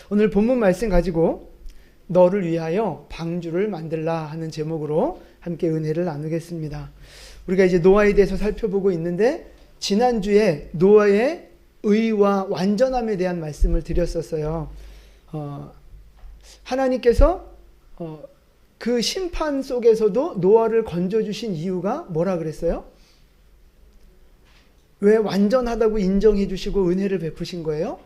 오늘 본문 말씀 가지고 너를 위하여 방주를 만들라 하는 제목으로 함께 은혜를 나누겠습니다. 우리가 이제 노아에 대해서 살펴보고 있는데 지난주에 노아의 의와 완전함에 대한 말씀을 드렸었어요. 하나님께서 그 심판 속에서도 노아를 건져주신 이유가 뭐라 그랬어요? 왜 완전하다고 인정해 주시고 은혜를 베푸신 거예요?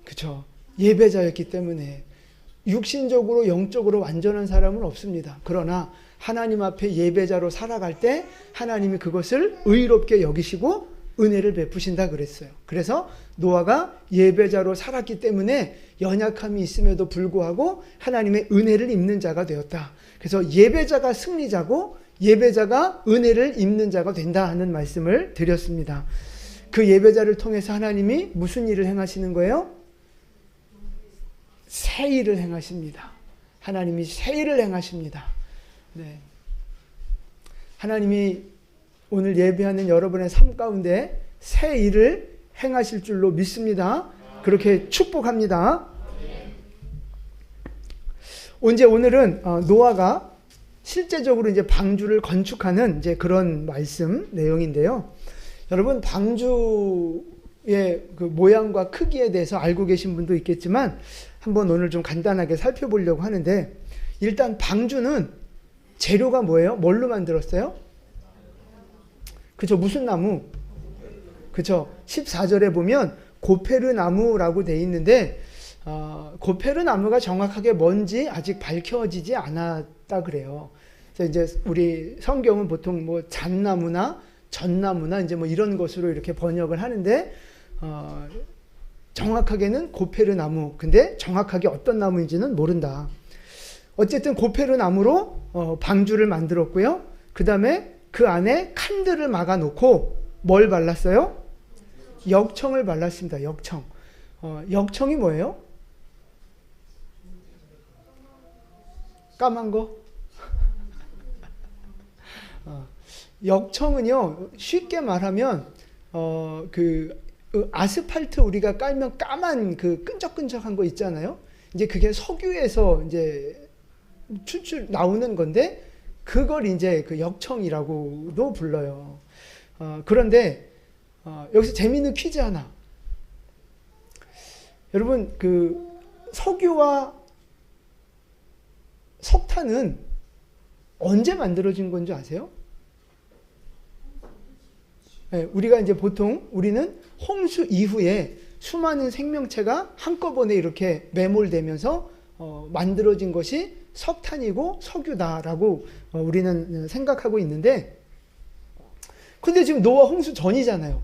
그렇죠. 예배자였기 때문에. 육신적으로 영적으로 완전한 사람은 없습니다. 그러나 하나님 앞에 예배자로 살아갈 때 하나님이 그것을 의롭게 여기시고 은혜를 베푸신다 그랬어요. 그래서 노아가 예배자로 살았기 때문에 연약함이 있음에도 불구하고 하나님의 은혜를 입는 자가 되었다. 그래서 예배자가 승리자고 예배자가 은혜를 입는 자가 된다 하는 말씀을 드렸습니다. 그 예배자를 통해서 하나님이 무슨 일을 행하시는 거예요? 새 일을 행하십니다. 하나님이 새 일을 행하십니다. 네. 하나님이 오늘 예배하는 여러분의 삶 가운데 새 일을 행하실 줄로 믿습니다. 그렇게 축복합니다. 오늘은 노아가 실제적으로 이제 방주를 건축하는 이제 그런 말씀 내용인데요. 여러분 방주의 그 모양과 크기에 대해서 알고 계신 분도 있겠지만 한번 오늘 좀 간단하게 살펴보려고 하는데, 일단 방주는 재료가 뭐예요? 뭘로 만들었어요? 그죠? 무슨 나무? 그죠? 14절에 보면 고페르 나무라고 돼 있는데 고페르 나무가 정확하게 뭔지 아직 밝혀지지 않았다 그래요. 그래서 이제 우리 성경은 보통 뭐 잣나무나 전나무나 이제 뭐 이런 것으로 이렇게 번역을 하는데 정확하게는 고페르 나무. 근데 정확하게 어떤 나무인지는 모른다. 어쨌든 고페르 나무로 방주를 만들었고요. 그 다음에 그 안에 칸들을 막아놓고 뭘 발랐어요? 역청을 발랐습니다. 역청. 역청이 뭐예요? 까만 거? 역청은요, 쉽게 말하면 그 아스팔트 우리가 깔면 까만 그 끈적끈적한 거 있잖아요. 이제 그게 석유에서 이제 추출 나오는 건데 그걸 이제 그 역청이라고도 불러요. 그런데 여기서 재미있는 퀴즈 하나. 여러분 그 석유와 석탄은 언제 만들어진 건지 아세요? 네, 우리가 이제 보통 우리는 홍수 이후에 수많은 생명체가 한꺼번에 이렇게 매몰되면서 만들어진 것이 석탄이고 석유다라고 우리는 생각하고 있는데, 근데 지금 노아 홍수 전이잖아요.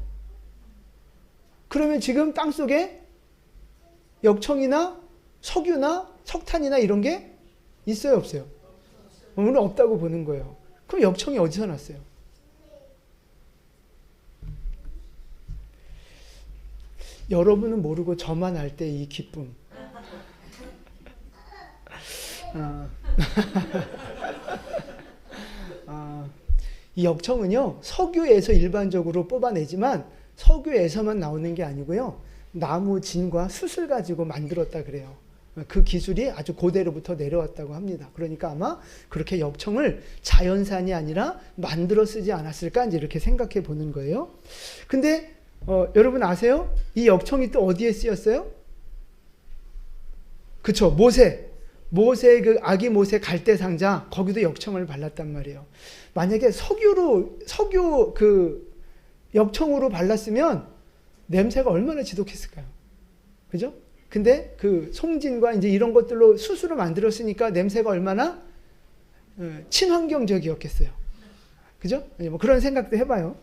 그러면 지금 땅속에 역청이나 석유나 석탄이나 이런 게 있어요, 없어요? 오늘 없다고 보는 거예요. 그럼 역청이 어디서 났어요? 여러분은 모르고 저만 알 때 이 기쁨. 이 역청은요, 석유에서 일반적으로 뽑아내지만 석유에서만 나오는 게 아니고요, 나무 진과 숯을 가지고 만들었다 그래요. 그 기술이 아주 고대로부터 내려왔다고 합니다. 그러니까 아마 그렇게 역청을 자연산이 아니라 만들어 쓰지 않았을까 이렇게 생각해 보는 거예요. 근데 여러분 아세요? 이 역청이 또 어디에 쓰였어요? 그쵸, 모세 그 아기 모세 갈대 상자, 거기도 역청을 발랐단 말이에요. 만약에 석유 그 역청으로 발랐으면 냄새가 얼마나 지독했을까요? 그죠? 근데 그 송진과 이제 이런 것들로 숯으로 만들었으니까 냄새가 얼마나 친환경적이었겠어요. 그죠? 뭐 그런 생각도 해봐요.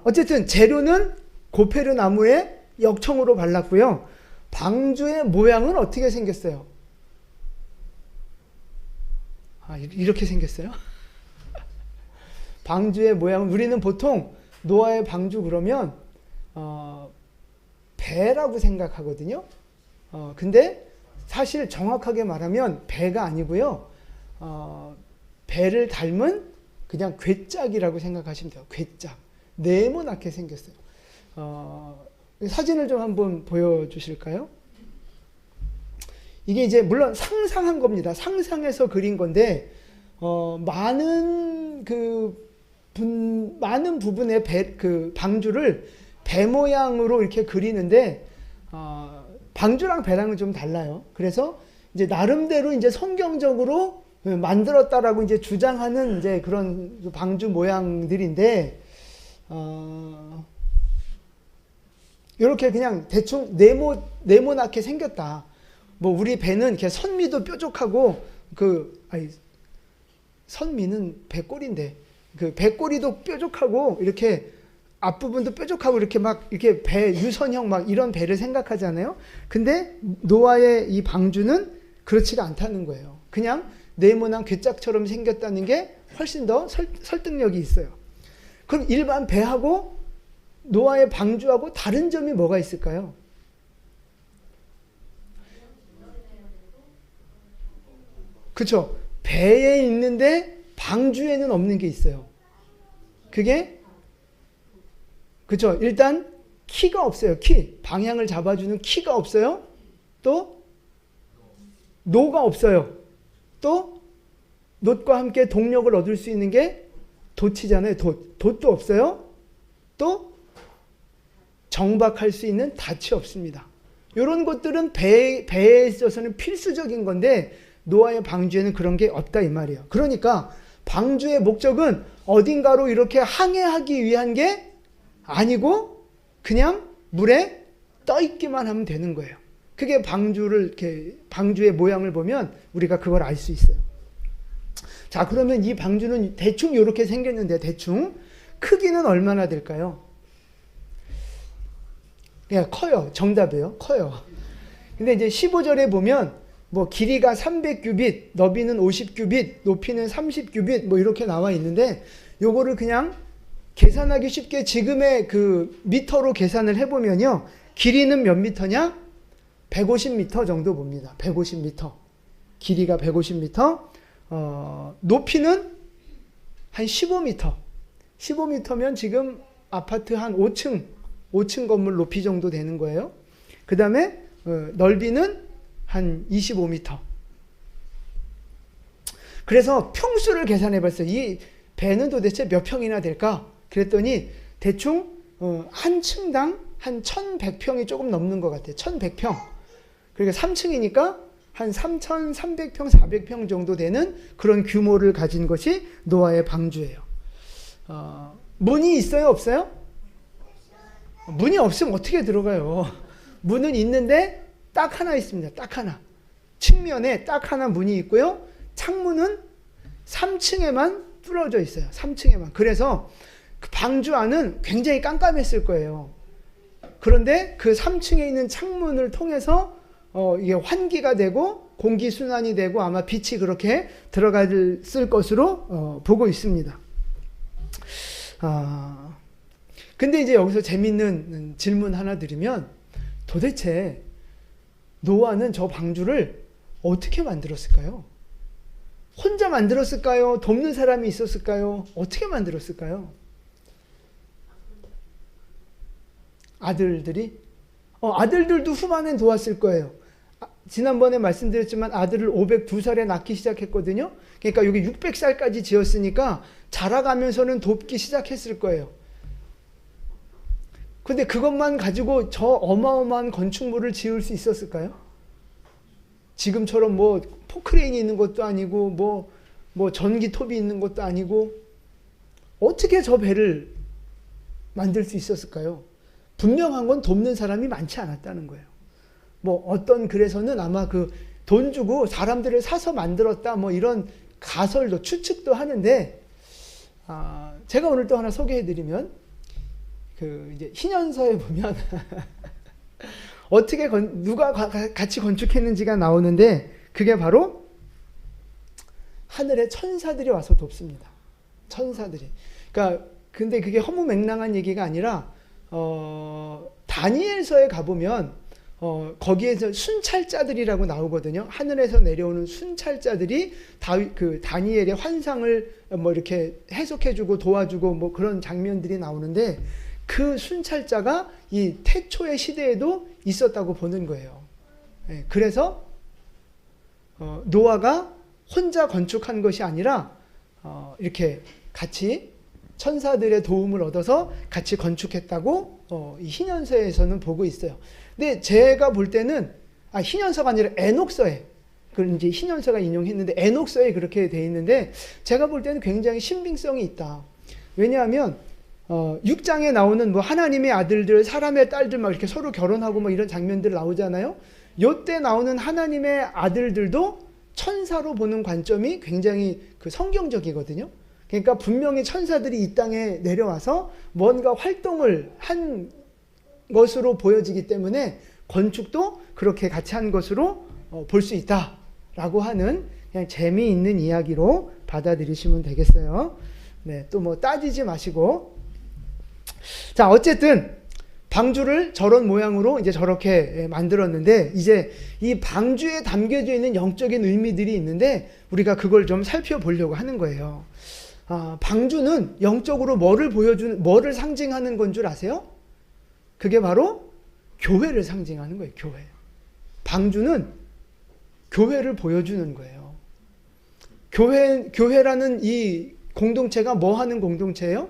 어쨌든 재료는 고페르 나무에 역청으로 발랐고요. 방주의 모양은 어떻게 생겼어요? 이렇게 생겼어요? 방주의 모양은 우리는 보통 노아의 방주 그러면 배라고 생각하거든요. 근데 사실 정확하게 말하면 배가 아니고요. 배를 닮은 그냥 괴짝이라고 생각하시면 돼요. 괴짝. 네모나게 생겼어요. 사진을 좀 한번 보여주실까요? 이게 이제 물론 상상한 겁니다. 상상해서 그린 건데 많은 많은 부분의 그 방주를 배 모양으로 이렇게 그리는데 방주랑 배랑은 좀 달라요. 그래서 이제 나름대로 이제 성경적으로 만들었다라고 이제 주장하는 이제 그런 방주 모양들인데 이렇게 그냥 대충 네모나게 생겼다. 뭐 우리 배는 이렇게 선미도 뾰족하고 선미는 배꼬리인데 그 배꼬리도 뾰족하고 이렇게 앞부분도 뾰족하고 이렇게 막 이렇게 배 유선형 막 이런 배를 생각하잖아요. 근데 노아의 이 방주는 그렇지가 않다는 거예요. 그냥 네모난 괴짝처럼 생겼다는 게 훨씬 더 설득력이 있어요. 그럼 일반 배하고 노아의 방주하고 다른 점이 뭐가 있을까요? 그렇죠. 배에 있는데 방주에는 없는 게 있어요. 그게 그렇죠. 일단 키가 없어요. 키. 방향을 잡아주는 키가 없어요. 또 노가 없어요. 또 놋과 함께 동력을 얻을 수 있는 게 돛이잖아요. 돛도 없어요. 또 정박할 수 있는 닻이 없습니다. 이런 것들은 배에 있어서는 필수적인 건데 노아의 방주에는 그런 게 없다 이 말이에요. 그러니까 방주의 목적은 어딘가로 이렇게 항해하기 위한 게 아니고 그냥 물에 떠 있기만 하면 되는 거예요. 그게 방주의 모양을 보면 우리가 그걸 알 수 있어요. 자, 그러면 이 방주는 대충 이렇게 생겼는데 대충 크기는 얼마나 될까요? 예, 커요. 정답이에요. 커요. 근데 이제 15절에 보면 뭐 길이가 300규빗, 너비는 50규빗, 높이는 30규빗 뭐 이렇게 나와 있는데 요거를 그냥 계산하기 쉽게 지금의 그 미터로 계산을 해보면요. 길이는 몇 미터냐? 150미터 정도 봅니다. 150미터. 길이가 150미터. 높이는 한 15미터. 15미터면 지금 아파트 한 5층 건물 높이 정도 되는 거예요. 그 다음에 넓이는 한 25미터. 그래서 평수를 계산해 봤어요. 이 배는 도대체 몇 평이나 될까? 그랬더니 대충 한 층당 한 1100평이 조금 넘는 것 같아요. 1100평. 그러니까 3층이니까 한 3300평, 400평 정도 되는 그런 규모를 가진 것이 노아의 방주예요. 문이 있어요? 없어요? 문이 없으면 어떻게 들어가요? 문은 있는데 딱 하나 있습니다. 딱 하나. 측면에 딱 하나 문이 있고요. 창문은 3층에만 뚫어져 있어요. 3층에만. 그래서 그 방주 안은 굉장히 깜깜했을 거예요. 그런데 그 3층에 있는 창문을 통해서 이게 환기가 되고 공기순환이 되고 아마 빛이 그렇게 들어갔을 것으로 보고 있습니다. 근데 이제 여기서 재밌는 질문 하나 드리면 도대체 노아는 저 방주를 어떻게 만들었을까요? 혼자 만들었을까요? 돕는 사람이 있었을까요? 어떻게 만들었을까요? 아들들이? 아들들도 후반엔 도왔을 거예요. 지난번에 말씀드렸지만 아들을 502살에 낳기 시작했거든요. 그러니까 여기 600살까지 지었으니까 자라가면서는 돕기 시작했을 거예요. 근데 그것만 가지고 저 어마어마한 건축물을 지을 수 있었을까요? 지금처럼 뭐 포크레인이 있는 것도 아니고 뭐 전기톱이 있는 것도 아니고 어떻게 저 배를 만들 수 있었을까요? 분명한 건 돕는 사람이 많지 않았다는 거예요. 뭐 어떤 글에서는 아마 그 돈 주고 사람들을 사서 만들었다 뭐 이런 가설도 추측도 하는데 제가 오늘 또 하나 소개해드리면 그 이제 희년서에 보면 어떻게 누가 같이 건축했는지가 나오는데 그게 바로 하늘의 천사들이 와서 돕습니다. 천사들이. 그러니까 근데 그게 허무맹랑한 얘기가 아니라 다니엘서에 가보면 거기에서 순찰자들이라고 나오거든요. 하늘에서 내려오는 순찰자들이 다니엘의 환상을 뭐 이렇게 해석해주고 도와주고 뭐 그런 장면들이 나오는데 그 순찰자가 이 태초의 시대에도 있었다고 보는 거예요. 그래서 노아가 혼자 건축한 것이 아니라 이렇게 같이 천사들의 도움을 얻어서 같이 건축했다고 이 희년서에서는 보고 있어요. 근데 제가 볼 때는 희년서가 아니라 에녹서에, 그 이제 희년서가 인용했는데 에녹서에 그렇게 돼 있는데 제가 볼 때는 굉장히 신빙성이 있다. 왜냐하면 6장에 나오는 뭐 하나님의 아들들, 사람의 딸들 막 이렇게 서로 결혼하고 뭐 이런 장면들 나오잖아요. 요때 나오는 하나님의 아들들도 천사로 보는 관점이 굉장히 그 성경적이거든요. 그러니까 분명히 천사들이 이 땅에 내려와서 뭔가 활동을 한 것으로 보여지기 때문에 건축도 그렇게 같이 한 것으로 볼 수 있다라고 하는 그냥 재미있는 이야기로 받아들이시면 되겠어요. 네, 또 뭐 따지지 마시고. 자, 어쨌든 방주를 저런 모양으로 이제 저렇게 만들었는데 이제 이 방주에 담겨져 있는 영적인 의미들이 있는데 우리가 그걸 좀 살펴보려고 하는 거예요. 방주는 영적으로 뭐를 상징하는 건 줄 아세요? 그게 바로 교회를 상징하는 거예요. 교회. 방주는 교회를 보여주는 거예요. 교회라는 이 공동체가 뭐 하는 공동체예요?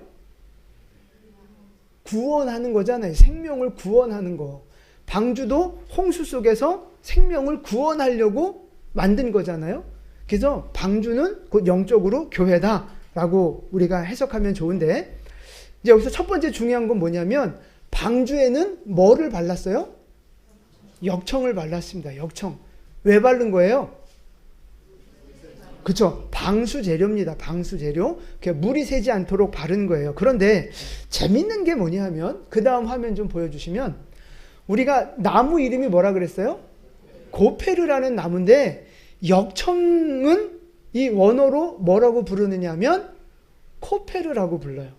구원하는 거잖아요. 생명을 구원하는 거. 방주도 홍수 속에서 생명을 구원하려고 만든 거잖아요. 그래서 방주는 곧 영적으로 교회다라고 우리가 해석하면 좋은데, 이제 여기서 첫 번째 중요한 건 뭐냐면 방주에는 뭐를 발랐어요? 역청을 발랐습니다. 역청. 왜 바른 거예요? 그렇죠. 방수 재료입니다. 방수 재료. 물이 새지 않도록 바른 거예요. 그런데 재밌는 게 뭐냐면 그 다음 화면 좀 보여주시면 우리가 나무 이름이 뭐라 그랬어요? 고페르라는 나무인데 역청은 이 원어로 뭐라고 부르느냐면 코페르라고 불러요.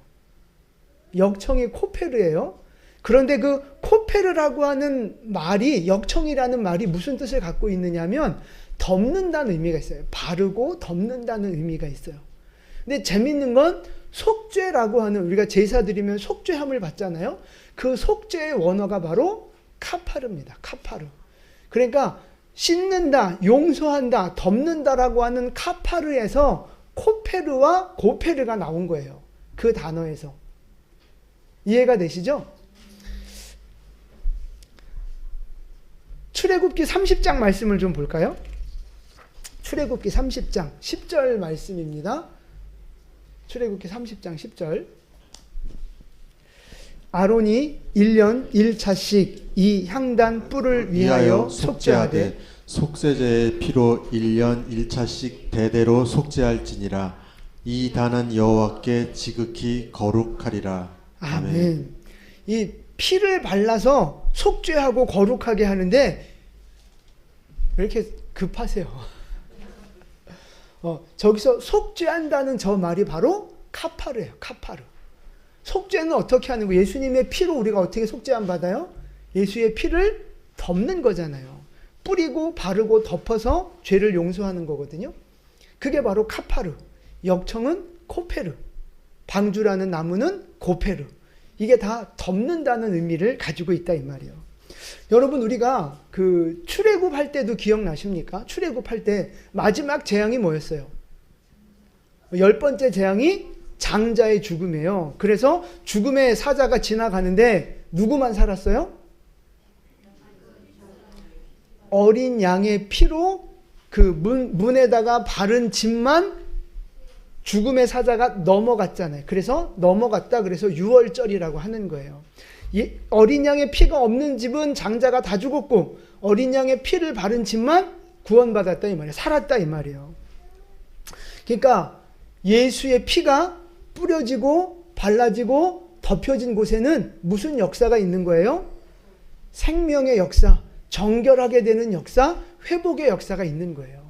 역청이 코페르예요. 그런데 그 코페르라고 하는 말이, 역청이라는 말이 무슨 뜻을 갖고 있느냐면 덮는다는 의미가 있어요. 바르고 덮는다는 의미가 있어요. 근데 재밌는 건 속죄라고 하는, 우리가 제사 드리면 속죄함을 받잖아요. 그 속죄의 원어가 바로 카파르입니다. 카파르. 그러니까 씻는다, 용서한다, 덮는다라고 하는 카파르에서 코페르와 고페르가 나온 거예요. 그 단어에서. 이해가 되시죠? 출애굽기 30장 말씀을 좀 볼까요? 출애굽기 30장 10절 말씀입니다. 출애굽기 30장 10절. 아론이 1년 1차씩 이 향단 뿔을 위하여 속죄하되 속죄제의 피로 1년 1차씩 대대로 속죄할지니라. 이 단은 여호와께 지극히 거룩하리라. 아멘. 이 피를 발라서 속죄하고 거룩하게 하는데 왜 이렇게 급하세요? 저기서 속죄한다는 저 말이 바로 카파르예요. 카파르. 속죄는 어떻게 하는 거예요? 예수님의 피로 우리가 어떻게 속죄함 받아요? 예수의 피를 덮는 거잖아요. 뿌리고 바르고 덮어서 죄를 용서하는 거거든요. 그게 바로 카파르. 역청은 코페르. 방주라는 나무는 고페르. 이게 다 덮는다는 의미를 가지고 있다 이 말이에요. 여러분, 우리가 그 출애굽할 때도 기억나십니까? 출애굽할 때 마지막 재앙이 뭐였어요? 10번째 재앙이 장자의 죽음이에요. 그래서 죽음의 사자가 지나가는데 누구만 살았어요? 어린 양의 피로 그 문에다가 바른 집만 죽음의 사자가 넘어갔잖아요. 그래서 넘어갔다 그래서 유월절이라고 하는 거예요. 어린 양의 피가 없는 집은 장자가 다 죽었고 어린 양의 피를 바른 집만 구원받았다 이 말이에요. 살았다 이 말이에요. 그러니까 예수의 피가 뿌려지고 발라지고 덮여진 곳에는 무슨 역사가 있는 거예요? 생명의 역사, 정결하게 되는 역사, 회복의 역사가 있는 거예요.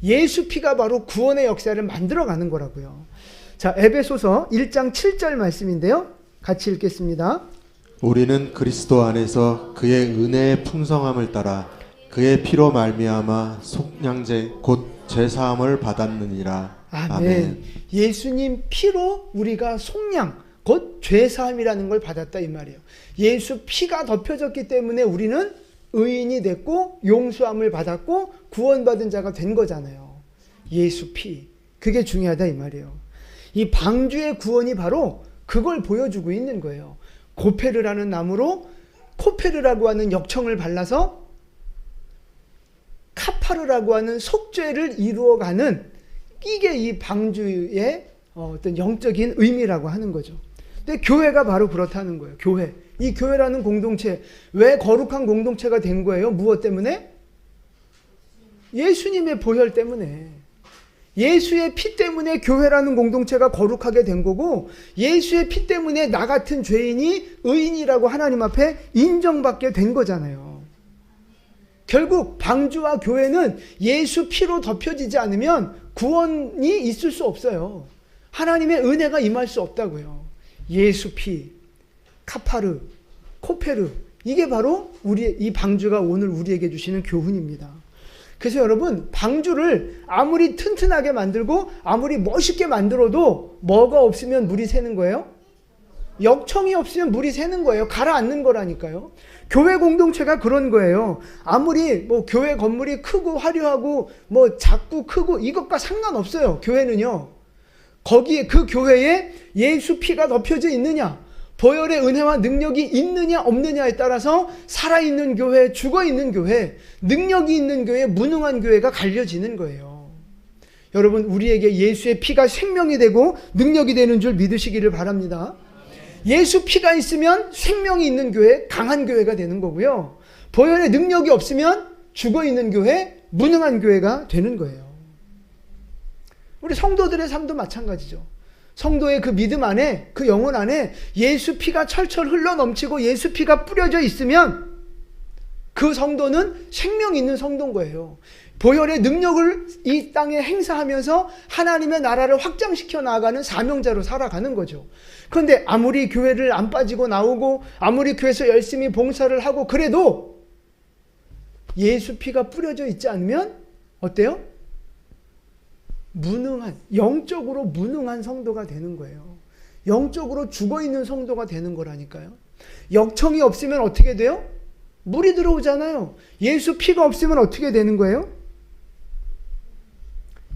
예수 피가 바로 구원의 역사를 만들어가는 거라고요. 자, 에베소서 1장 7절 말씀인데요. 같이 읽겠습니다. 우리는 그리스도 안에서 그의 은혜의 풍성함을 따라 그의 피로 말미암아 속량제 곧 죄사함을 받았느니라. 아멘. 예수님 피로 우리가 속량, 곧 죄사함이라는 걸 받았다 이 말이에요. 예수 피가 덮여졌기 때문에 우리는 의인이 됐고 용서함을 받았고 구원받은 자가 된 거잖아요. 예수 피. 그게 중요하다 이 말이에요. 이 방주의 구원이 바로 그걸 보여주고 있는 거예요. 고페르라는 나무로 코페르라고 하는 역청을 발라서 카파르라고 하는 속죄를 이루어가는, 이게 이 방주의 어떤 영적인 의미라고 하는 거죠. 근데 교회가 바로 그렇다는 거예요. 교회. 이 교회라는 공동체, 왜 거룩한 공동체가 된 거예요? 무엇 때문에? 예수님의 보혈 때문에. 예수의 피 때문에 교회라는 공동체가 거룩하게 된 거고, 예수의 피 때문에 나 같은 죄인이 의인이라고 하나님 앞에 인정받게 된 거잖아요. 결국 방주와 교회는 예수 피로 덮여지지 않으면 구원이 있을 수 없어요. 하나님의 은혜가 임할 수 없다고요. 예수 피, 카파르, 코페르, 이게 바로 우리 이 방주가 오늘 우리에게 주시는 교훈입니다. 그래서 여러분, 방주를 아무리 튼튼하게 만들고 아무리 멋있게 만들어도 뭐가 없으면 물이 새는 거예요? 역청이 없으면 물이 새는 거예요. 가라앉는 거라니까요. 교회 공동체가 그런 거예요. 아무리 뭐 교회 건물이 크고 화려하고 뭐 작고 크고 이것과 상관없어요. 교회는요. 거기에 그 교회에 예수 피가 덮여져 있느냐, 보혈의 은혜와 능력이 있느냐 없느냐에 따라서 살아있는 교회, 죽어있는 교회, 능력이 있는 교회, 무능한 교회가 갈려지는 거예요. 여러분, 우리에게 예수의 피가 생명이 되고 능력이 되는 줄 믿으시기를 바랍니다. 예수 피가 있으면 생명이 있는 교회, 강한 교회가 되는 거고요. 보혈의 능력이 없으면 죽어있는 교회, 무능한 교회가 되는 거예요. 우리 성도들의 삶도 마찬가지죠. 성도의 그 믿음 안에, 그 영혼 안에 예수 피가 철철 흘러 넘치고 예수 피가 뿌려져 있으면 그 성도는 생명 있는 성도인 거예요. 보혈의 능력을 이 땅에 행사하면서 하나님의 나라를 확장시켜 나아가는 사명자로 살아가는 거죠. 그런데 아무리 교회를 안 빠지고 나오고 아무리 교회에서 열심히 봉사를 하고 그래도 예수 피가 뿌려져 있지 않으면 어때요? 무능한, 영적으로 무능한 성도가 되는 거예요. 영적으로 죽어있는 성도가 되는 거라니까요. 역청이 없으면 어떻게 돼요? 물이 들어오잖아요. 예수 피가 없으면 어떻게 되는 거예요?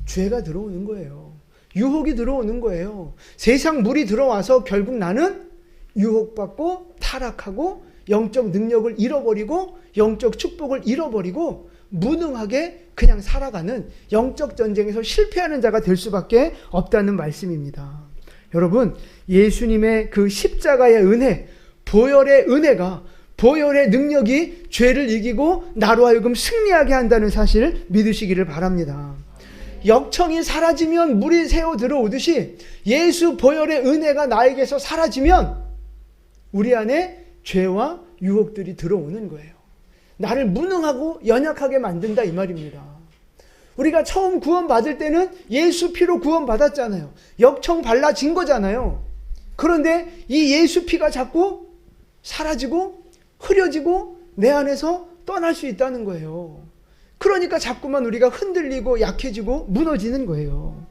죄가 들어오는 거예요. 유혹이 들어오는 거예요. 세상 물이 들어와서 결국 나는 유혹받고 타락하고 영적 능력을 잃어버리고 영적 축복을 잃어버리고 무능하게 그냥 살아가는 영적 전쟁에서 실패하는 자가 될 수밖에 없다는 말씀입니다. 여러분, 예수님의 그 십자가의 은혜, 보혈의 은혜가, 보혈의 능력이 죄를 이기고 나로 하여금 승리하게 한다는 사실 믿으시기를 바랍니다. 역청이 사라지면 물이 새어 들어오듯이 예수 보혈의 은혜가 나에게서 사라지면 우리 안에 죄와 유혹들이 들어오는 거예요. 나를 무능하고 연약하게 만든다 이 말입니다. 우리가 처음 구원받을 때는 예수 피로 구원받았잖아요. 역청 발라진 거잖아요. 그런데 이 예수 피가 자꾸 사라지고 흐려지고 내 안에서 떠날 수 있다는 거예요. 그러니까 자꾸만 우리가 흔들리고 약해지고 무너지는 거예요.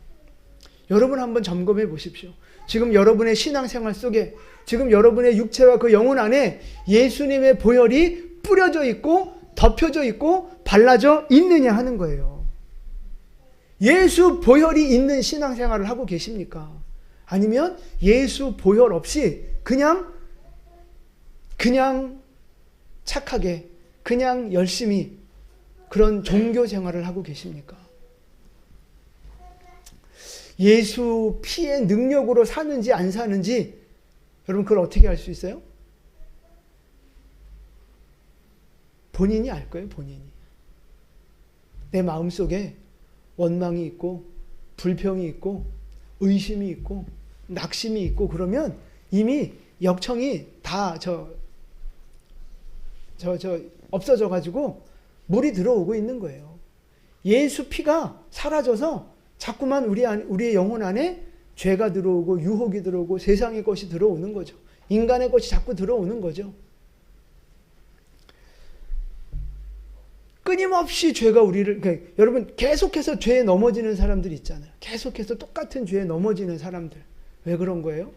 여러분 한번 점검해 보십시오. 지금 여러분의 신앙생활 속에, 지금 여러분의 육체와 그 영혼 안에 예수님의 보혈이 뿌려져 있고 덮여져 있고 발라져 있느냐 하는 거예요. 예수 보혈이 있는 신앙생활을 하고 계십니까? 아니면 예수 보혈 없이 그냥 착하게, 그냥 열심히 그런 종교 생활을 하고 계십니까? 예수 피의 능력으로 사는지 안 사는지 여러분 그걸 어떻게 알 수 있어요? 본인이 알 거예요. 본인이. 내 마음속에 원망이 있고 불평이 있고 의심이 있고 낙심이 있고 그러면 이미 역청이 다 없어져 가지고 물이 들어오고 있는 거예요. 예수 피가 사라져서 자꾸만 우리의 영혼 안에 죄가 들어오고 유혹이 들어오고 세상의 것이 들어오는 거죠. 인간의 것이 자꾸 들어오는 거죠. 끊임없이 죄가 우리를, 여러분 계속해서 죄에 넘어지는 사람들이 있잖아요. 계속해서 똑같은 죄에 넘어지는 사람들. 왜 그런 거예요?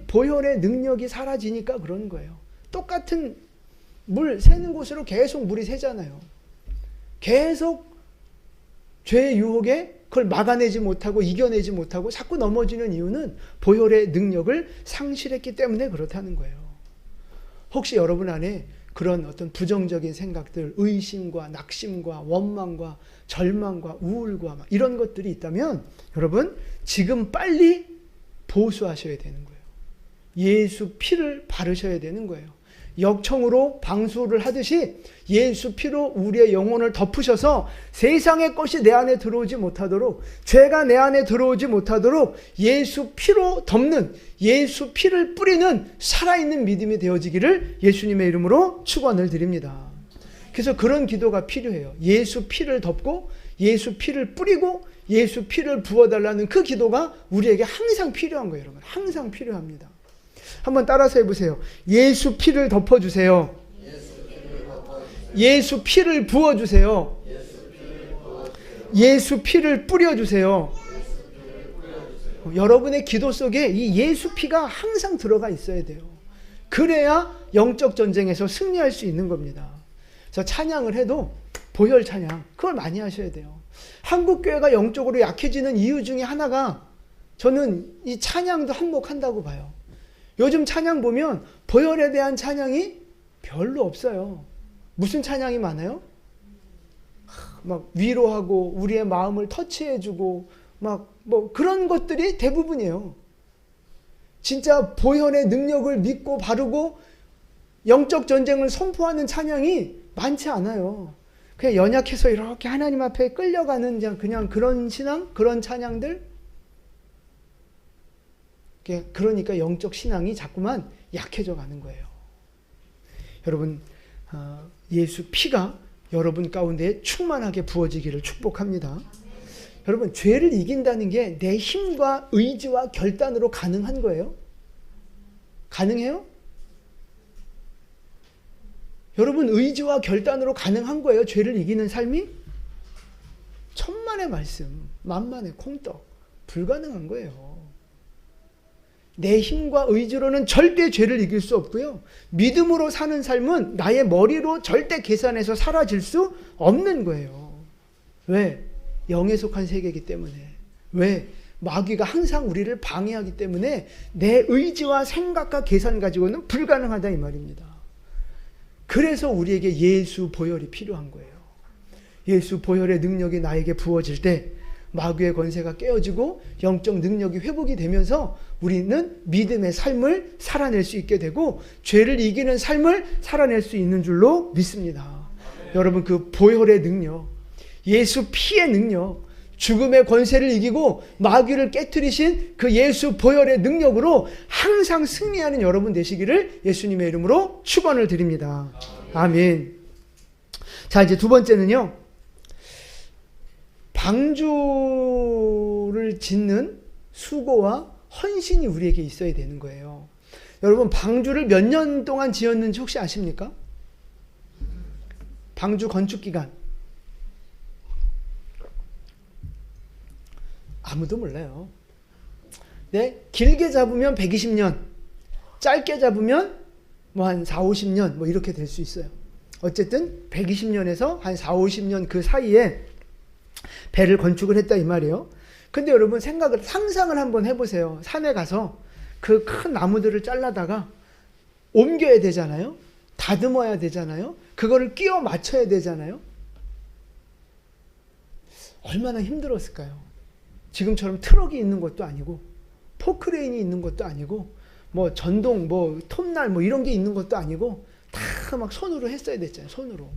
보혈의 능력이 사라지니까 그런 거예요. 똑같은 물 새는 곳으로 계속 물이 새잖아요. 계속 죄의 유혹에 그걸 막아내지 못하고 이겨내지 못하고 자꾸 넘어지는 이유는 보혈의 능력을 상실했기 때문에 그렇다는 거예요. 혹시 여러분 안에 그런 어떤 부정적인 생각들, 의심과 낙심과 원망과 절망과 우울과 이런 것들이 있다면 여러분 지금 빨리 보수하셔야 되는 거예요. 예수 피를 바르셔야 되는 거예요. 역청으로 방수를 하듯이 예수 피로 우리의 영혼을 덮으셔서 세상의 것이 내 안에 들어오지 못하도록, 죄가 내 안에 들어오지 못하도록 예수 피로 덮는, 예수 피를 뿌리는 살아있는 믿음이 되어지기를 예수님의 이름으로 축원을 드립니다. 그래서 그런 기도가 필요해요. 예수 피를 덮고 예수 피를 뿌리고 예수 피를 부어달라는 그 기도가 우리에게 항상 필요한 거예요. 여러분, 항상 필요합니다. 한번 따라서 해보세요. 예수 피를 덮어주세요. 예수 피를 부어주세요. 예수 피를 뿌려주세요. 여러분의 기도 속에 이 예수 피가 항상 들어가 있어야 돼요. 그래야 영적 전쟁에서 승리할 수 있는 겁니다. 그래서 찬양을 해도 보혈 찬양, 그걸 많이 하셔야 돼요. 한국교회가 영적으로 약해지는 이유 중에 하나가 저는 이 찬양도 한몫한다고 봐요. 요즘 찬양 보면 보혈에 대한 찬양이 별로 없어요. 무슨 찬양이 많아요? 막 위로하고 우리의 마음을 터치해주고 막 뭐 그런 것들이 대부분이에요. 진짜 보혈의 능력을 믿고 바르고 영적 전쟁을 선포하는 찬양이 많지 않아요. 그냥 연약해서 이렇게 하나님 앞에 끌려가는 그냥 그런 신앙, 그런 찬양들. 그러니까 영적 신앙이 자꾸만 약해져 가는 거예요. 여러분, 예수 피가 여러분 가운데 충만하게 부어지기를 축복합니다. 여러분, 죄를 이긴다는 게 내 힘과 의지와 결단으로 가능한 거예요? 가능해요? 여러분, 의지와 결단으로 가능한 거예요? 죄를 이기는 삶이? 천만의 말씀, 만만의 콩떡, 불가능한 거예요. 내 힘과 의지로는 절대 죄를 이길 수 없고요. 믿음으로 사는 삶은 나의 머리로 절대 계산해서 사라질 수 없는 거예요. 왜? 영에 속한 세계이기 때문에. 왜? 마귀가 항상 우리를 방해하기 때문에 내 의지와 생각과 계산 가지고는 불가능하다 이 말입니다. 그래서 우리에게 예수 보혈이 필요한 거예요. 예수 보혈의 능력이 나에게 부어질 때 마귀의 권세가 깨어지고 영적 능력이 회복이 되면서 우리는 믿음의 삶을 살아낼 수 있게 되고 죄를 이기는 삶을 살아낼 수 있는 줄로 믿습니다. 여러분, 그 보혈의 능력, 예수 피의 능력, 죽음의 권세를 이기고 마귀를 깨트리신 그 예수 보혈의 능력으로 항상 승리하는 여러분 되시기를 예수님의 이름으로 축원을 드립니다. 아멘. 자, 이제 두 번째는요, 방주를 짓는 수고와 헌신이 우리에게 있어야 되는 거예요. 여러분, 방주를 몇 년 동안 지었는지 혹시 아십니까? 방주 건축 기간. 아무도 몰라요. 네, 길게 잡으면 120년, 짧게 잡으면 뭐 한 4, 50년 뭐 이렇게 될 수 있어요. 어쨌든 120년에서 한 4, 50년 그 사이에 배를 건축을 했다 이 말이에요. 근데 여러분, 상상을 한번 해보세요. 산에 가서 그 큰 나무들을 잘라다가 옮겨야 되잖아요. 다듬어야 되잖아요. 그거를 끼워 맞춰야 되잖아요. 얼마나 힘들었을까요? 지금처럼 트럭이 있는 것도 아니고 포크레인이 있는 것도 아니고 뭐 전동 뭐 톱날 뭐 이런 게 있는 것도 아니고 다 막 손으로 했어야 됐잖아요. 손으로.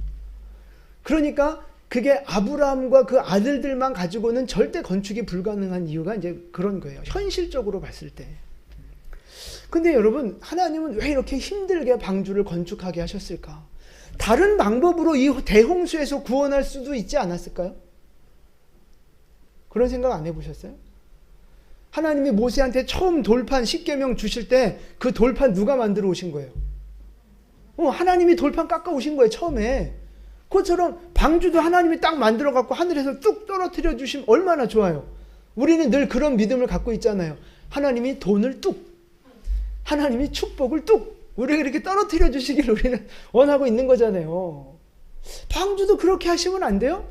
그러니까 그게 아브라함과 그 아들들만 가지고는 절대 건축이 불가능한 이유가 이제 그런 거예요. 현실적으로 봤을 때. 근데 여러분, 하나님은 왜 이렇게 힘들게 방주를 건축하게 하셨을까? 다른 방법으로 이 대홍수에서 구원할 수도 있지 않았을까요? 그런 생각 안 해보셨어요? 하나님이 모세한테 처음 돌판 10계명 주실 때 그 돌판 누가 만들어 오신 거예요? 하나님이 돌판 깎아 오신 거예요, 처음에. 그것처럼 방주도 하나님이 딱 만들어 갖고 하늘에서 뚝 떨어뜨려 주시면 얼마나 좋아요. 우리는 늘 그런 믿음을 갖고 있잖아요. 하나님이 돈을 뚝, 하나님이 축복을 뚝 우리에게 이렇게 떨어뜨려 주시기를 우리는 원하고 있는 거잖아요. 방주도 그렇게 하시면 안 돼요?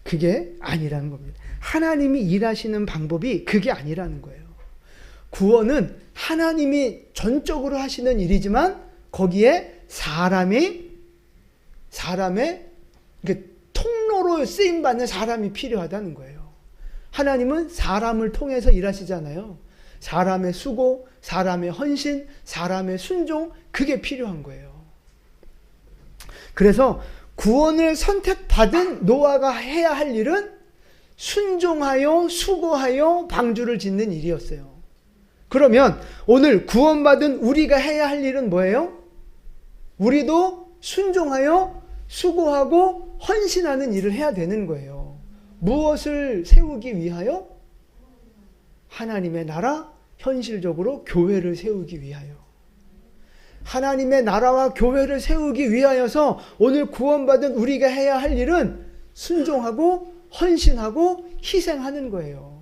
그게 아니라는 겁니다. 하나님이 일하시는 방법이 그게 아니라는 거예요. 구원은 하나님이 전적으로 하시는 일이지만 거기에 사람의 통로로 쓰임받는 사람이 필요하다는 거예요. 하나님은 사람을 통해서 일하시잖아요. 사람의 수고, 사람의 헌신, 사람의 순종, 그게 필요한 거예요. 그래서 구원을 선택받은 노아가 해야 할 일은 순종하여 수고하여 방주를 짓는 일이었어요. 그러면 오늘 구원받은 우리가 해야 할 일은 뭐예요? 우리도 순종하여 수고하고 헌신하는 일을 해야 되는 거예요. 무엇을 세우기 위하여? 하나님의 나라, 현실적으로 교회를 세우기 위하여. 하나님의 나라와 교회를 세우기 위하여서 오늘 구원받은 우리가 해야 할 일은 순종하고 헌신하고 희생하는 거예요.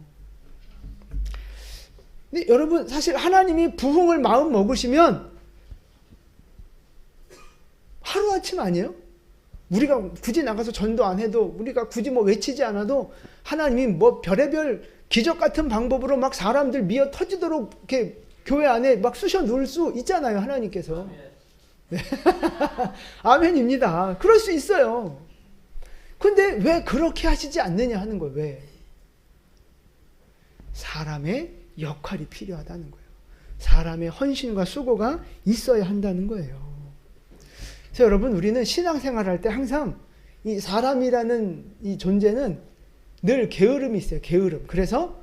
근데 여러분, 사실 하나님이 부흥을 마음 먹으시면 하루아침 아니에요? 우리가 굳이 나가서 전도 안 해도, 우리가 굳이 외치지 않아도 하나님이 별의별 기적 같은 방법으로 막 사람들 미어 터지도록 이렇게 교회 안에 막 쑤셔 놓을 수 있잖아요, 하나님께서. 네. 아멘입니다. 그럴 수 있어요. 근데 왜 그렇게 하시지 않느냐 하는 거예요. 왜? 사람의 역할이 필요하다는 거예요. 사람의 헌신과 수고가 있어야 한다는 거예요. 그래서 여러분, 우리는 신앙생활할 때 항상 이 사람이라는 이 존재는 늘 게으름이 있어요. 게으름. 그래서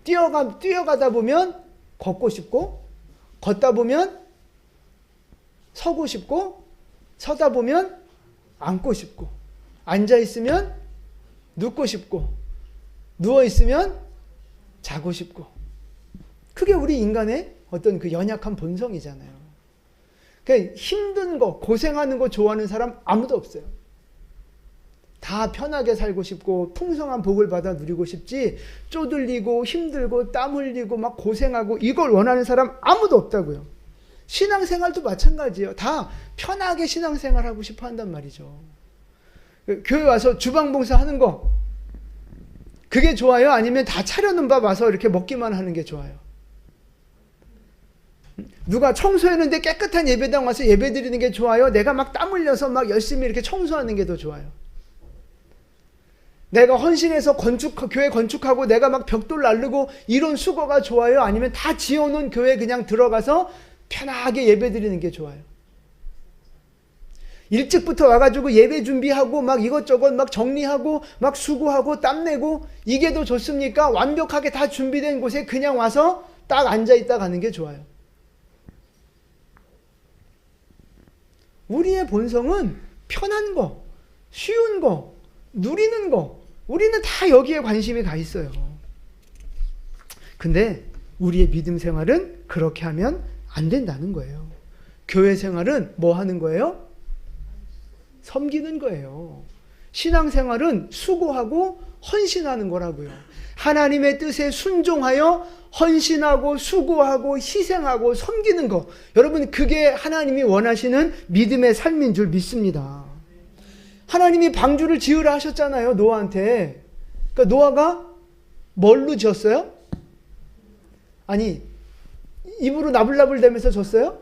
뛰어가다 보면 걷고 싶고, 걷다 보면 서고 싶고, 서다 보면 앉고 싶고, 앉아 있으면 눕고 싶고, 누워 있으면 자고 싶고. 그게 우리 인간의 어떤 그 연약한 본성이잖아요. 그러니까 힘든 거, 고생하는 거 좋아하는 사람 아무도 없어요. 다 편하게 살고 싶고 풍성한 복을 받아 누리고 싶지, 쪼들리고 힘들고 땀 흘리고 막 고생하고 이걸 원하는 사람 아무도 없다고요. 신앙생활도 마찬가지예요. 다 편하게 신앙생활하고 싶어 한단 말이죠. 교회 와서 주방봉사 하는 거, 그게 좋아요? 아니면 다 차려놓은 밥 와서 이렇게 먹기만 하는 게 좋아요? 누가 청소했는데 깨끗한 예배당 와서 예배 드리는 게 좋아요? 내가 막 땀 흘려서 막 열심히 이렇게 청소하는 게 더 좋아요? 내가 헌신해서 교회 건축하고 내가 막 벽돌 날르고 이런 수고가 좋아요? 아니면 다 지어놓은 교회 그냥 들어가서 편하게 예배 드리는 게 좋아요? 일찍부터 와가지고 예배 준비하고 막 이것저것 막 정리하고 막 수고하고 땀내고 이게 더 좋습니까? 완벽하게 다 준비된 곳에 그냥 와서 딱 앉아있다 가는 게 좋아요? 우리의 본성은 편한 거, 쉬운 거, 누리는 거, 우리는 다 여기에 관심이 가 있어요. 근데 우리의 믿음 생활은 그렇게 하면 안 된다는 거예요. 교회 생활은 뭐 하는 거예요? 섬기는 거예요. 신앙생활은 수고하고 헌신하는 거라고요. 하나님의 뜻에 순종하여 헌신하고 수고하고 희생하고 섬기는 거. 여러분, 그게 하나님이 원하시는 믿음의 삶인 줄 믿습니다. 하나님이 방주를 지으라 하셨잖아요, 노아한테. 그러니까 노아가 뭘로 지었어요? 아니, 입으로 나불나불 대면서 졌어요?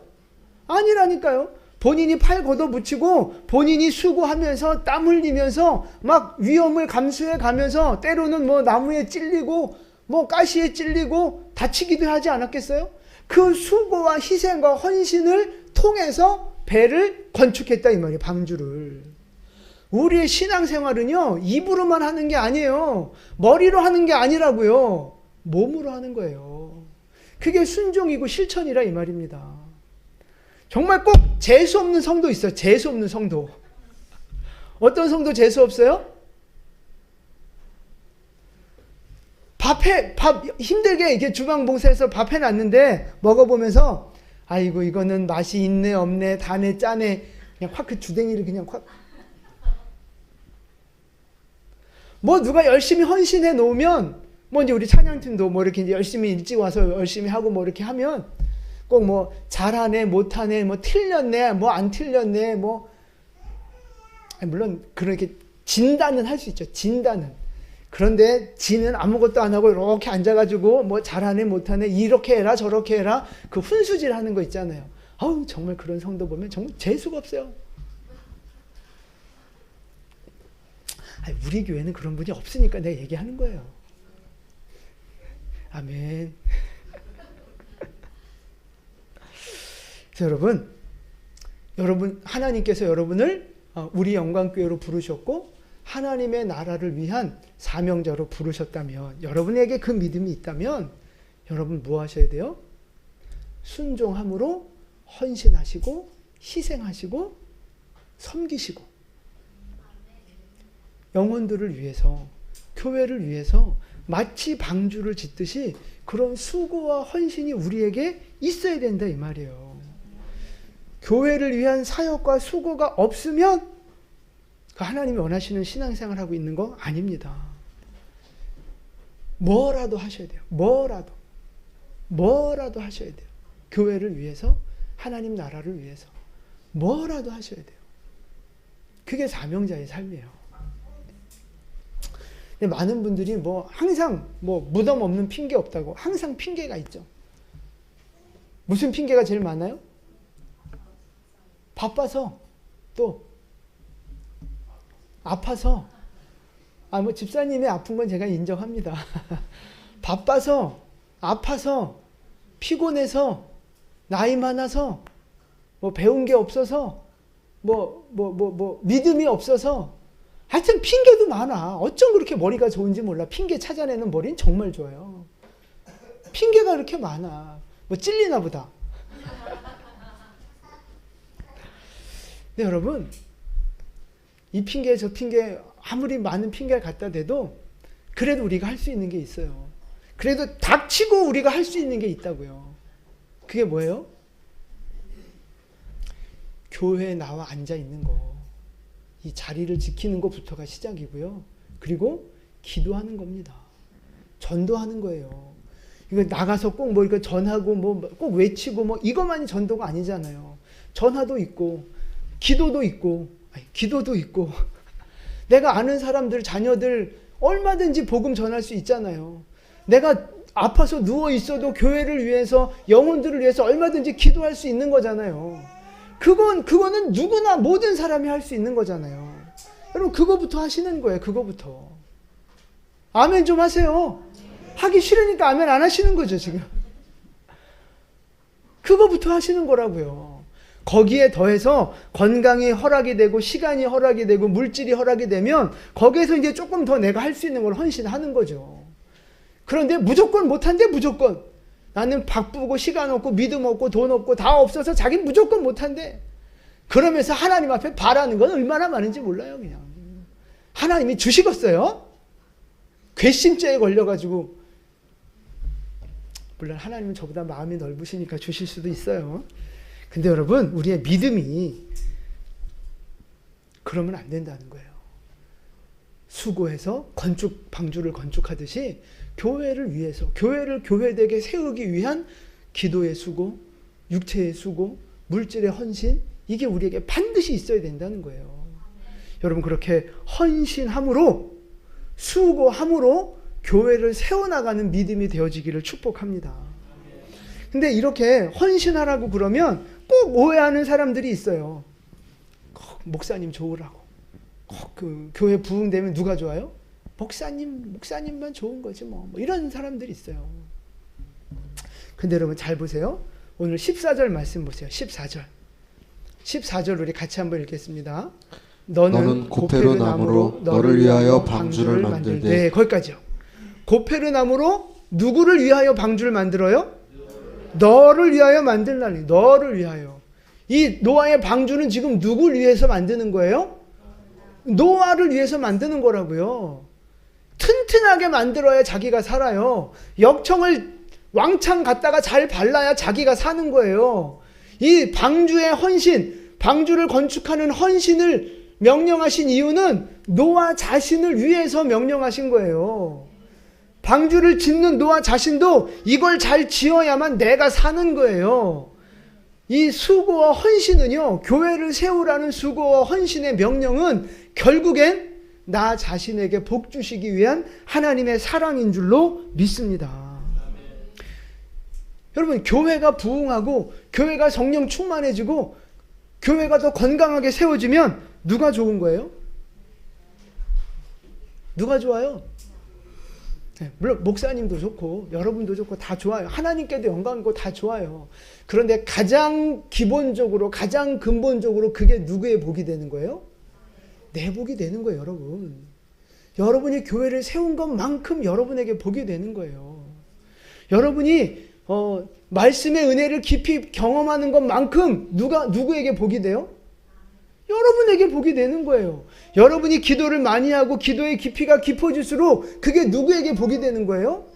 아니라니까요. 본인이 팔 걷어붙이고 본인이 수고하면서 땀 흘리면서 막 위험을 감수해 가면서 때로는 나무에 찔리고 가시에 찔리고 다치기도 하지 않았겠어요? 그 수고와 희생과 헌신을 통해서 배를 건축했다 이 말이에요, 방주를. 우리의 신앙생활은요, 입으로만 하는 게 아니에요. 머리로 하는 게 아니라고요. 몸으로 하는 거예요. 그게 순종이고 실천이라 이 말입니다. 정말 꼭 재수 없는 성도 있어요. 재수 없는 성도. 어떤 성도 재수 없어요? 밥 힘들게 이렇게 주방 봉사해서 밥 해놨는데 먹어보면서 아이고 이거는 맛이 있네 없네 다네 짜네 그냥 확 그 주댕이를 그냥 확. 누가 열심히 헌신해 놓으면 뭐 이제 우리 찬양팀도 뭐 이렇게 이제 열심히 일찍 와서 열심히 하고 뭐 이렇게 하면 꼭 뭐 잘하네, 못하네, 뭐 틀렸네, 뭐 안 틀렸네, 뭐 물론 그렇게 진단은 할 수 있죠. 진단은. 그런데 지는 아무것도 안 하고 이렇게 앉아가지고 뭐 잘하네, 못하네, 이렇게 해라, 저렇게 해라, 그 훈수질 하는 거 있잖아요. 아우 정말 그런 성도 보면 정말 재수가 없어요. 아니, 우리 교회는 그런 분이 없으니까 내가 얘기하는 거예요. 아멘. 그래서 여러분 하나님께서 여러분을 우리 영광교회로 부르셨고 하나님의 나라를 위한 사명자로 부르셨다면, 여러분에게 그 믿음이 있다면 여러분 뭐 하셔야 돼요? 순종함으로 헌신하시고 희생하시고 섬기시고 영혼들을 위해서, 교회를 위해서 마치 방주를 짓듯이 그런 수고와 헌신이 우리에게 있어야 된다 이 말이에요. 교회를 위한 사역과 수고가 없으면 그 하나님이 원하시는 신앙생활을 하고 있는 거 아닙니다. 뭐라도 하셔야 돼요. 뭐라도 하셔야 돼요. 교회를 위해서, 하나님 나라를 위해서 뭐라도 하셔야 돼요. 그게 사명자의 삶이에요. 근데 많은 분들이 뭐 항상 뭐 무덤 없는 핑계 없다고 항상 핑계가 있죠. 무슨 핑계가 제일 많아요? 바빠서, 또 아파서. 뭐 집사님이 아픈 건 제가 인정합니다. 바빠서, 아파서, 피곤해서, 나이 많아서, 뭐 배운 게 없어서, 믿음이 없어서, 하여튼 핑계도 많아. 어쩜 그렇게 머리가 좋은지 몰라. 핑계 찾아내는 머리는 정말 좋아요. 핑계가 그렇게 많아. 뭐 찔리나 보다. 근데 여러분, 이 핑계 저 핑계 아무리 많은 핑계를 갖다 대도 그래도 우리가 할 수 있는 게 있어요. 그래도 닥치고 우리가 할 수 있는 게 있다고요. 그게 뭐예요? 교회에 나와 앉아 있는 거. 이 자리를 지키는 것부터가 시작이고요. 그리고 기도하는 겁니다. 전도하는 거예요. 이거 나가서 꼭 뭐 이거 전하고 뭐 꼭 외치고 뭐 이것만이 전도가 아니잖아요. 전화도 있고 기도도 있고 내가 아는 사람들, 자녀들 얼마든지 복음 전할 수 있잖아요. 내가 아파서 누워 있어도 교회를 위해서, 영혼들을 위해서 얼마든지 기도할 수 있는 거잖아요. 그거는 누구나 모든 사람이 할 수 있는 거잖아요. 여러분 그거부터 하시는 거예요. 그거부터. 아멘 좀 하세요. 하기 싫으니까 아멘 안 하시는 거죠 지금. 그거부터 하시는 거라고요. 거기에 더해서 건강이 허락이 되고 시간이 허락이 되고 물질이 허락이 되면 거기에서 이제 조금 더 내가 할 수 있는 걸 헌신하는 거죠. 그런데 무조건 못한대. 무조건 나는 바쁘고 시간 없고 믿음 없고 돈 없고 다 없어서 자기는 무조건 못한대. 그러면서 하나님 앞에 바라는 건 얼마나 많은지 몰라요. 그냥 하나님이 주시겠어요? 괘씸죄에 걸려가지고. 물론 하나님은 저보다 마음이 넓으시니까 주실 수도 있어요. 근데 여러분 우리의 믿음이 그러면 안 된다는 거예요. 수고해서 방주를 건축하듯이 교회를 위해서, 교회를 교회되게 세우기 위한 기도의 수고, 육체의 수고, 물질의 헌신, 이게 우리에게 반드시 있어야 된다는 거예요. 여러분 그렇게 헌신함으로, 수고함으로 교회를 세워나가는 믿음이 되어지기를 축복합니다. 근데 이렇게 헌신하라고 그러면 꼭 오해하는 사람들이 있어요. 목사님 좋으라고. 그 교회 부흥되면 누가 좋아요? 목사님만 좋은 거지 뭐 이런 사람들이 있어요. 근데 여러분 잘 보세요. 오늘 14절 말씀 보세요. 14절 우리 같이 한번 읽겠습니다. 너는 고페르 나무로 너를 위하여 방주를 만들되. 네, 거기까지요. 고페르 나무로 누구를 위하여 방주를 만들어요? 너를 위하여 만들라니. 너를 위하여. 이 노아의 방주는 지금 누구를 위해서 만드는 거예요? 노아를 위해서 만드는 거라고요. 튼튼하게 만들어야 자기가 살아요. 역청을 왕창 갖다가 잘 발라야 자기가 사는 거예요. 이 방주의 헌신, 방주를 건축하는 헌신을 명령하신 이유는 노아 자신을 위해서 명령하신 거예요. 방주를 짓는 노아 자신도 이걸 잘 지어야만 내가 사는 거예요. 이 수고와 헌신은요, 교회를 세우라는 수고와 헌신의 명령은 결국엔 나 자신에게 복 주시기 위한 하나님의 사랑인 줄로 믿습니다. 여러분, 교회가 부흥하고 교회가 성령 충만해지고 교회가 더 건강하게 세워지면 누가 좋은 거예요? 누가 좋아요? 네, 물론 목사님도 좋고 여러분도 좋고 다 좋아요. 하나님께도 영광이고 다 좋아요. 그런데 가장 기본적으로, 가장 근본적으로 그게 누구의 복이 되는 거예요? 내 복이 되는 거예요, 여러분. 여러분이 교회를 세운 것만큼 여러분에게 복이 되는 거예요. 여러분이 말씀의 은혜를 깊이 경험하는 것만큼 누구에게 복이 돼요? 여러분에게 복이 되는 거예요. 여러분이 기도를 많이 하고 기도의 깊이가 깊어질수록 그게 누구에게 복이 되는 거예요?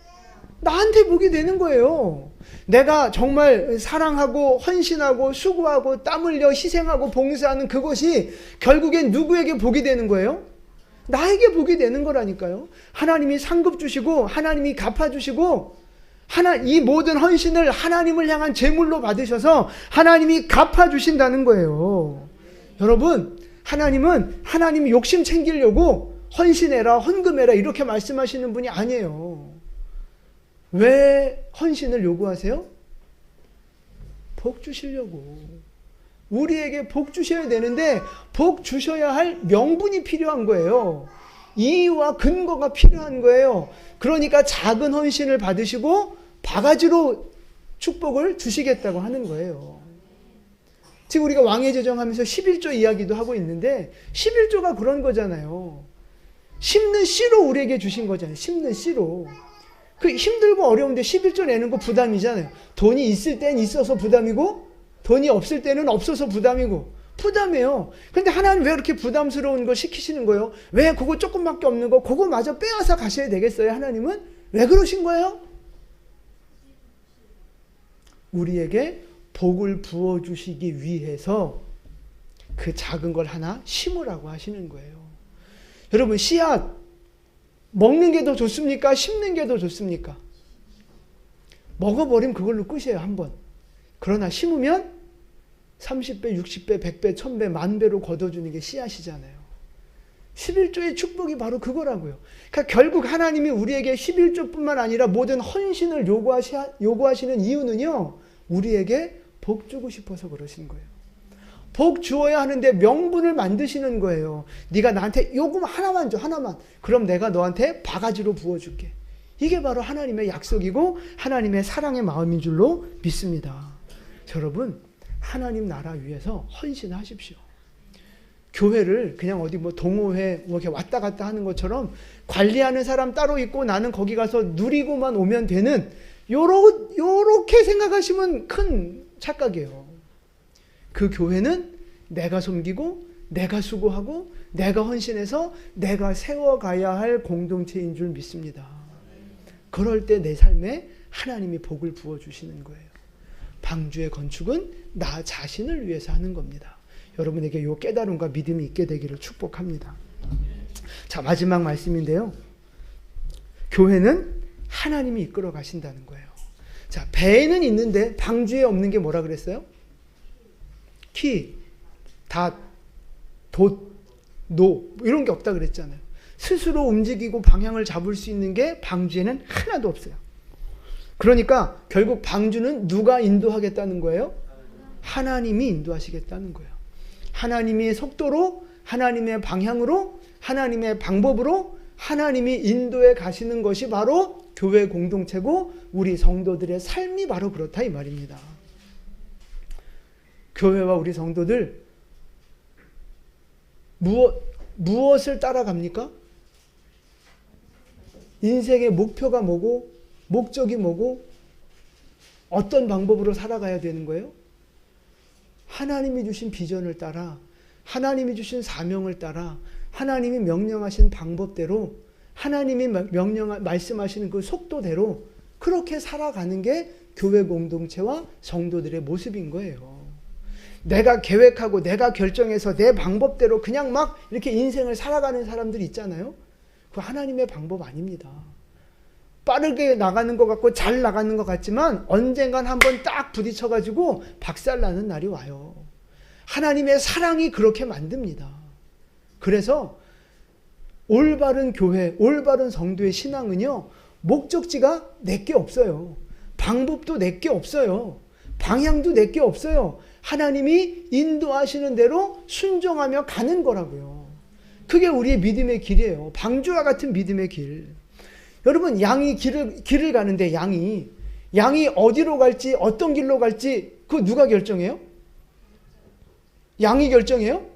나한테 복이 되는 거예요. 내가 정말 사랑하고 헌신하고 수고하고 땀 흘려 희생하고 봉사하는 그것이 결국엔 누구에게 복이 되는 거예요? 나에게 복이 되는 거라니까요. 하나님이 상급 주시고 하나님이 갚아주시고 이 모든 헌신을 하나님을 향한 제물로 받으셔서 하나님이 갚아주신다는 거예요. 여러분, 하나님이 욕심 챙기려고 헌신해라, 헌금해라 이렇게 말씀하시는 분이 아니에요. 왜 헌신을 요구하세요? 복 주시려고. 우리에게 복 주셔야 되는데 복 주셔야 할 명분이 필요한 거예요. 이유와 근거가 필요한 거예요. 그러니까 작은 헌신을 받으시고 바가지로 축복을 주시겠다고 하는 거예요. 지금 우리가 왕의 제정하면서 11조 이야기도 하고 있는데 11조가 그런 거잖아요. 심는 씨로 우리에게 주신 거잖아요. 심는 씨로. 그 힘들고 어려운데 11조 내는 거 부담이잖아요. 돈이 있을 땐 있어서 부담이고 돈이 없을 때는 없어서 부담이고 부담이에요. 근데 하나님 왜 이렇게 부담스러운 거 시키시는 거예요? 왜 그거 조금밖에 없는 거 그거 마저 빼앗아 가셔야 되겠어요? 하나님은 왜 그러신 거예요? 우리에게 복을 부어주시기 위해서 그 작은 걸 하나 심으라고 하시는 거예요. 여러분, 씨앗 먹는 게 더 좋습니까? 심는 게 더 좋습니까? 먹어버리면 그걸로 끝이에요, 한 번. 그러나 심으면 30배, 60배, 100배, 1000배, 만배로 거둬주는 게 씨앗이잖아요. 11조의 축복이 바로 그거라고요. 그러니까 결국 하나님이 우리에게 11조뿐만 아니라 모든 헌신을 요구하시는 이유는요, 우리에게 복 주고 싶어서 그러신 거예요. 복 주어야 하는데 명분을 만드시는 거예요. 네가 나한테 요금 하나만 줘, 하나만. 그럼 내가 너한테 바가지로 부어줄게. 이게 바로 하나님의 약속이고 하나님의 사랑의 마음인 줄로 믿습니다. 여러분, 하나님 나라 위해서 헌신하십시오. 교회를 그냥 어디 뭐 동호회 뭐 이렇게 왔다 갔다 하는 것처럼 관리하는 사람 따로 있고 나는 거기 가서 누리고만 오면 되는 요렇게 생각하시면 큰 착각이에요. 그 교회는 내가 섬기고 내가 수고하고 내가 헌신해서 내가 세워가야 할 공동체인 줄 믿습니다. 그럴 때 내 삶에 하나님이 복을 부어주시는 거예요. 방주의 건축은 나 자신을 위해서 하는 겁니다. 여러분에게 이 깨달음과 믿음이 있게 되기를 축복합니다. 자, 마지막 말씀인데요. 교회는 하나님이 이끌어 가신다는 거예요. 자, 배에는 있는데 방주에 없는 게 뭐라 그랬어요? 키, 닷, 돛, 노 이런 게 없다 그랬잖아요. 스스로 움직이고 방향을 잡을 수 있는 게 방주에는 하나도 없어요. 그러니까 결국 방주는 누가 인도하겠다는 거예요? 하나님이 인도하시겠다는 거예요. 하나님의 속도로, 하나님의 방향으로, 하나님의 방법으로 하나님이 인도해 가시는 것이 바로 교회 공동체고 우리 성도들의 삶이 바로 그렇다 이 말입니다. 교회와 우리 성도들 무엇을 따라갑니까? 인생의 목표가 뭐고 목적이 뭐고 어떤 방법으로 살아가야 되는 거예요? 하나님이 주신 비전을 따라 하나님이 주신 사명을 따라 하나님이 명령하신 방법대로 하나님이 말씀하시는 그 속도대로 그렇게 살아가는 게 교회 공동체와 성도들의 모습인 거예요. 내가 계획하고 내가 결정해서 내 방법대로 그냥 막 이렇게 인생을 살아가는 사람들이 있잖아요. 그 하나님의 방법 아닙니다. 빠르게 나가는 것 같고 잘 나가는 것 같지만 언젠간 한번 딱 부딪혀가지고 박살나는 날이 와요. 하나님의 사랑이 그렇게 만듭니다. 그래서 올바른 교회, 올바른 성도의 신앙은요, 목적지가 내게 없어요. 방법도 내게 없어요. 방향도 내게 없어요. 하나님이 인도하시는 대로 순종하며 가는 거라고요. 그게 우리의 믿음의 길이에요. 방주와 같은 믿음의 길. 여러분, 양이 길을 가는데 양이 어디로 갈지, 어떤 길로 갈지, 그거 누가 결정해요? 양이 결정해요?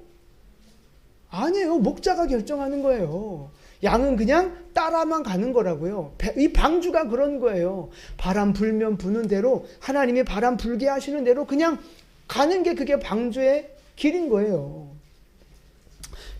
아니에요. 목자가 결정하는 거예요. 양은 그냥 따라만 가는 거라고요. 이 방주가 그런 거예요. 바람 불면 부는 대로, 하나님이 바람 불게 하시는 대로 그냥 가는 게 그게 방주의 길인 거예요.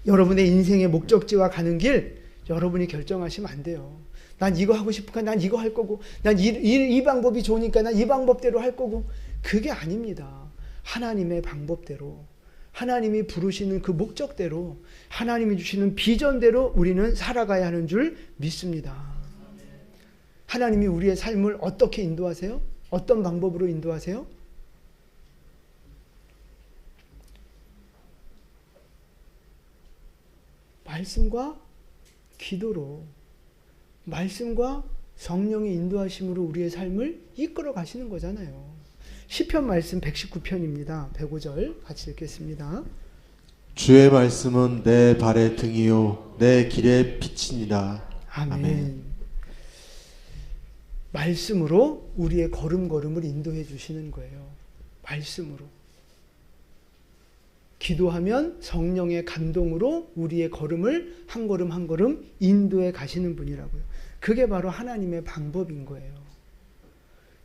여러분의 인생의 목적지와 가는 길, 여러분이 결정하시면 안 돼요. 난 이거 하고 싶으니까 난 이거 할 거고, 난 이 방법이 좋으니까 난 이 방법대로 할 거고, 그게 아닙니다. 하나님의 방법대로, 하나님이 부르시는 그 목적대로, 하나님이 주시는 비전대로 우리는 살아가야 하는 줄 믿습니다. 하나님이 우리의 삶을 어떻게 인도하세요? 어떤 방법으로 인도하세요? 말씀과 기도로, 말씀과 성령의 인도하심으로 우리의 삶을 이끌어 가시는 거잖아요. 시편 말씀 119편입니다. 105절 같이 읽겠습니다. 주의 말씀은 내 발의 등이요 내 길의 빛이니라. 아멘. 말씀으로 우리의 걸음걸음을 인도해 주시는 거예요. 말씀으로. 기도하면 성령의 감동으로 우리의 걸음을 한 걸음 한 걸음 인도해 가시는 분이라고요. 그게 바로 하나님의 방법인 거예요.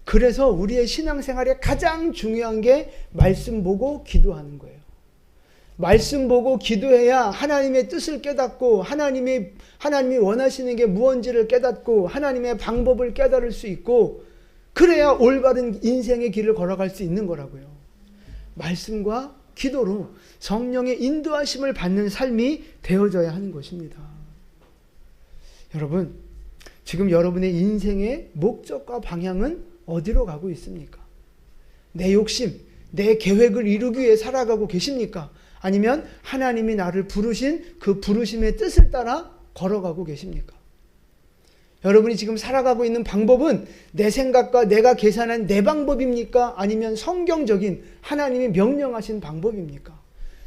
그래서 우리의 신앙생활에 가장 중요한 게 말씀 보고 기도하는 거예요. 말씀 보고 기도해야 하나님의 뜻을 깨닫고 하나님이 원하시는 게 무엇인지를 깨닫고 하나님의 방법을 깨달을 수 있고, 그래야 올바른 인생의 길을 걸어갈 수 있는 거라고요. 말씀과 기도로 성령의 인도하심을 받는 삶이 되어져야 하는 것입니다. 여러분, 지금 여러분의 인생의 목적과 방향은 어디로 가고 있습니까? 내 욕심, 내 계획을 이루기 위해 살아가고 계십니까? 아니면 하나님이 나를 부르신 그 부르심의 뜻을 따라 걸어가고 계십니까? 여러분이 지금 살아가고 있는 방법은 내 생각과 내가 계산한 내 방법입니까? 아니면 성경적인 하나님이 명령하신 방법입니까?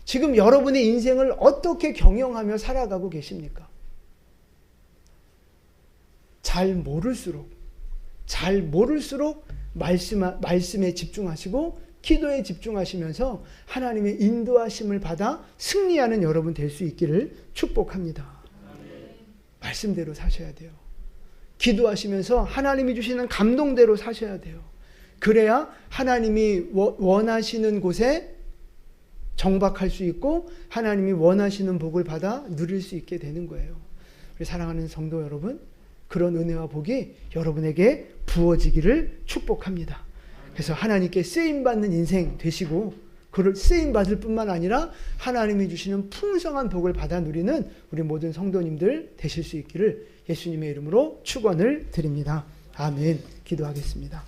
지금 여러분의 인생을 어떻게 경영하며 살아가고 계십니까? 잘 모를수록 말씀에 집중하시고 기도에 집중하시면서 하나님의 인도하심을 받아 승리하는 여러분 될 수 있기를 축복합니다. 말씀대로 사셔야 돼요. 기도하시면서 하나님이 주시는 감동대로 사셔야 돼요. 그래야 하나님이 원하시는 곳에 정박할 수 있고 하나님이 원하시는 복을 받아 누릴 수 있게 되는 거예요. 우리 사랑하는 성도 여러분, 그런 은혜와 복이 여러분에게 부어지기를 축복합니다. 그래서 하나님께 쓰임받는 인생 되시고, 그를 쓰임받을 뿐만 아니라 하나님이 주시는 풍성한 복을 받아 누리는 우리 모든 성도님들 되실 수 있기를 예수님의 이름으로 축원을 드립니다. 아멘. 기도하겠습니다.